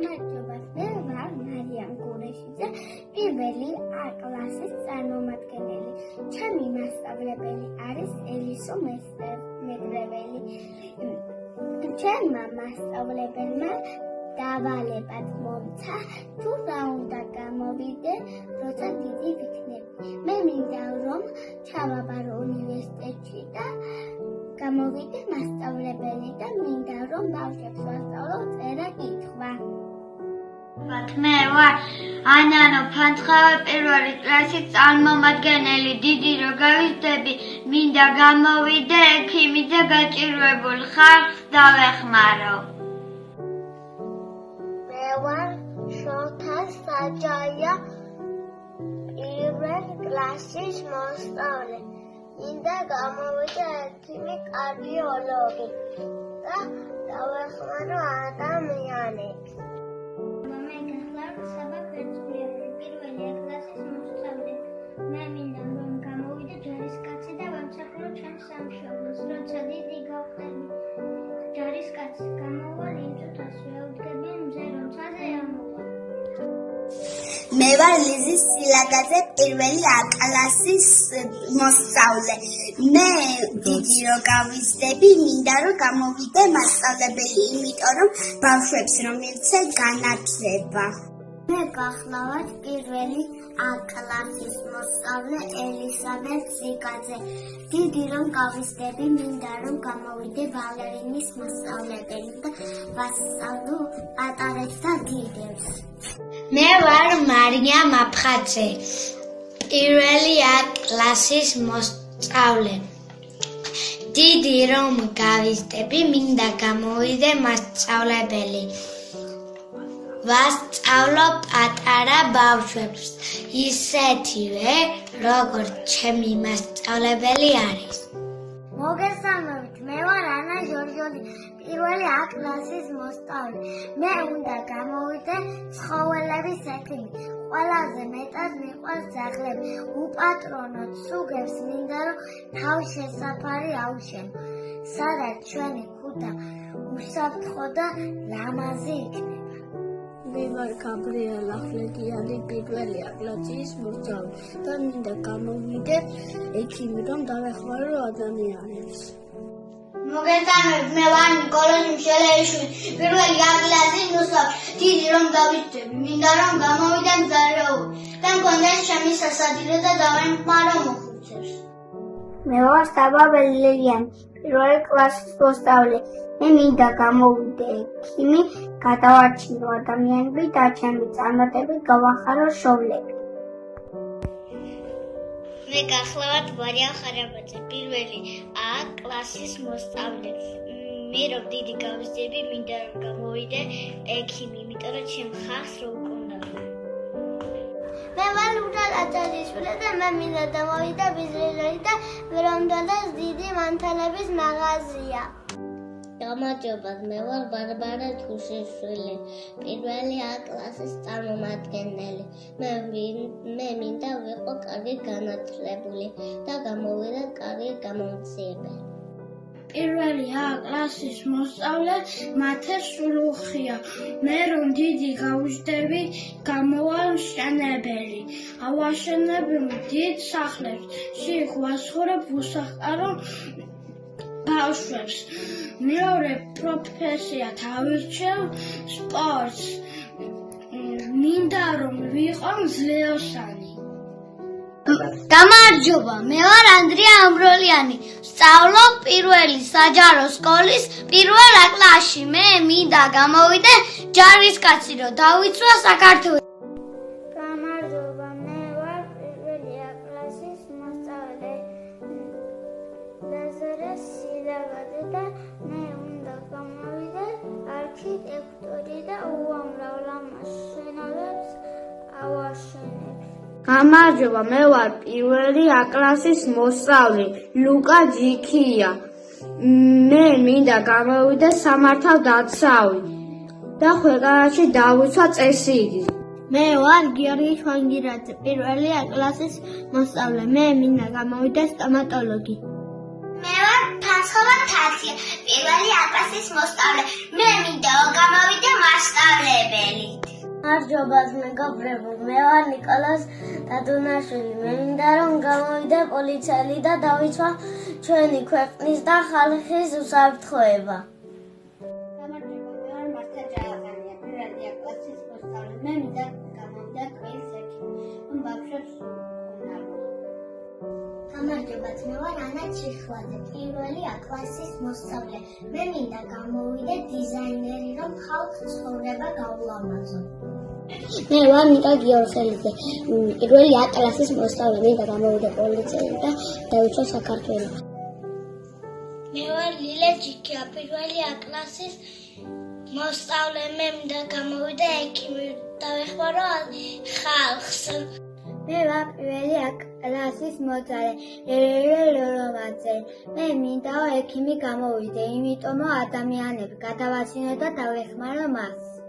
გამარჯობათ, მე ვარ მარიამ გურეშიძე, პირველი A კლასის წარმომადგენელი. ჩემი მასწავლებელი არის ელისო მეგრეველი. ჩემმა მასწავლებელმა დავალებად მომცა, თუ რა უნდა გამოვიდე, როცა დიდი ვიქნები. მე მინდა რომ ჩავაბარო უნივერსიტეტში და გამოვიდე მასწავლებელი და მინდა რომ ბავშვებს ვასწავლო წერა-კითხვა. მე ვარ ანანო ფანცხავე პირველი კლასის წარმომადგენელი. დიდი რო გავიზრდები, მინდა გამოვიდე ექიმი და გაჭირვებულ ხალხს დავეხმარო. მე ვარ შოთა საჯაია პირველ კლასის მოსწავლე. მინდა გამოვიდე ექიმი კარდიოლოგი და დავეხმარო ადამიანებს. პირველი კლასის მოსწავლე. მე მინდა რომ გამოვიდე ჯარისკაცი და ვამსახურო ჩემს სამშობლოს. როცა დიდი გავხდები, ჯარისკაცი გამოვალ იმ წუთას ვეუდგები მზე რომ ცაზე ამოვა. მე ვარ ლიზი სილაგაძე, პირველი A კლასის მოსწავლე. მე დიდი რო გავიზრდები, მინდა რომ გამოვიდე მასწავლებელი, იმიტომ რომ ბავშვებს რომ მივცე განათლება. მე გახლავართ პირველი A კლასის მოსწავლე ელისაბედ ზიგაძე. დიდი რომ გავიზრდები, მინდა რომ გამოვიდე ვალერინის მასწავლებელი და ვასწავლო პატარებს და დიდებს. მე ვარ მარიამ აფხაძე, პირველი A კლასის მოსწავლე. დიდი რომ გავიზრდები, მინდა გამოვიდე მასწავლებელი. ვასწავლო პატარა ბავშვებს, ისეთივე, როგორც ჩემი მასწავლებელი არის. მოგესალმებით, მე ვარ ანა ჟორჟოდი, პირველი A კლასის მოსწავლე. მე უნდა გამოვიდე ცხოველების ექიმი. ყველაზე მეტად მიყვარს ძაღლები. უპატრონოთ სუგებს, მინდა რომ თავშესაფარი აუშენო. სადაც ჩვენი ქუდა უსაფრთხო და ლამაზი იქნება. მე ვარ გაბრიელა ხლედიანი, პირველი A კლასის მოსწავლე და მინდა გამოვიდე ექიმი, რომ დავეხმარო ადამიანებს. მოგესალმებით, მე ვარ ნიკოლოზ მშელეიშვილი, პირველი A კლასის მოსწავლე. დიდი რომ გავიზრდები, მინდა რომ გამოვიდე მზარეულო და მქონდეს ჩემი სასადილო და დავეხმარო მოხუცებს. მე ვარ საბაბელი ლილიანი, პირველი კლასის მოსწავლე. მე მინდა გამოვიდე ექიმი, გადავარჩინო ადამიანები და ჩემი წარმატებით გავახარო შოვლები. მე გახლავართ მარიამ ხარაბაძე, პირველი A კლასის მოსწავლე. მე რომ დიდი გავიზრდები, მინდა რომ გამოვიდე ექიმი, იმიტომ რომ ჩემ ხალხს რო უკონავ. მე ვარ ლუდა აჭარიშვილი და მე მინდა გამოვიდე ბიზნესი და ვერამდელეს დიდი მანქანების მაღაზია. გამარჯობათ, მე ვარ ბარბარა თუშიშვილი, პირველი A კლასის წარმომადგენელი. მე მინდა ვიყო კარგი განათლებული და გამოვიდე კარგი გამომცემელი. პირველი A კლასის მოსწავლე მათე სულუხია. მე რომ დიდი გავიზრდები, გამოვალ მშენებელი. ავაშენებ დიდ სახლებს, შიგ ვასხურებ უსახლკარო ბავშვებს. მეორე პროფესია თავირჩევ სპორტს. მინდა რომ ვიყო მძლეოსანი. გამარჯობა, მე ვარ ანდრია ამბროლიანი, ვსწავლობ პირველი საჯარო სკოლის პირველ A კლასში. მე მინდა გამოვიდე ჯარისკაცი, რომ დავიცვა საქართველოს. გამარჯობა, მე ვარ პირველი A კლასის მოსწავლე ლაზარე სილაგაძე და მე უნდა გამოვიდე არქიტექტორი და უამრავ ლამაზ შენობებს ავაშენებ. გამარჯობა, მე ვარ პირველი A კლასის მოსწავლე ლუკა ჯიქია. მე მინდა გამოვიდე სამართალდაცავი და ქვეყანაში დავიცვა წესრიგი. მე ვარ გიორგი შვანგირაძე, პირველი A კლასის მოსწავლე. მე მინდა გამოვიდე სტომატოლოგი. მე ვარ ფანცხობა თათია, პირველი A კლასის მოსწავლე. მე მინდა გამოვიდე მასწავლებელი. გამარჯობათ მეგობრებო, მე ვარ ნიკოლას დადუნაშვილი. მე მინდა რომ გამოვიდე პოლიციელი და დავიცვა ჩვენი ქვეყნის და ხალხის უსაფრთხოება. გამარჯობა, მე ვარ მართა ჯავახანია, პირველი A კლასის მოსწავლე. მე მინდა გამოვიდე კვირს ექიმი, რომ ბავშვებს უნარბო. გამარჯობათ, მე ვარ ანა ჩიხლაძე, პირველი A კლასის მოსწავლე. მე მინდა გამოვიდე დიზაინერი, რომ ხალხს ცხოვრება გაულამაზო. მე ვარ ნიკა გიორხელიძე, პირველი A კლასის მოსწავლე. მინდა გამოვიდე პოლიციელი და დავიცვა საქართველო. მე ვარ ლილა ჯიქია, პირველი A კლასის მოსწავლე. მე მინდა გამოვიდე ექიმი, დავეხმარო ხალხს. მე ვარ პირველი A კლასის მოსწავლე, ლოროვაძე. მე მინდა ექიმი გამოვიდე, იმიტომ ადამიანები გადავაცინო და დავეხმარო მას.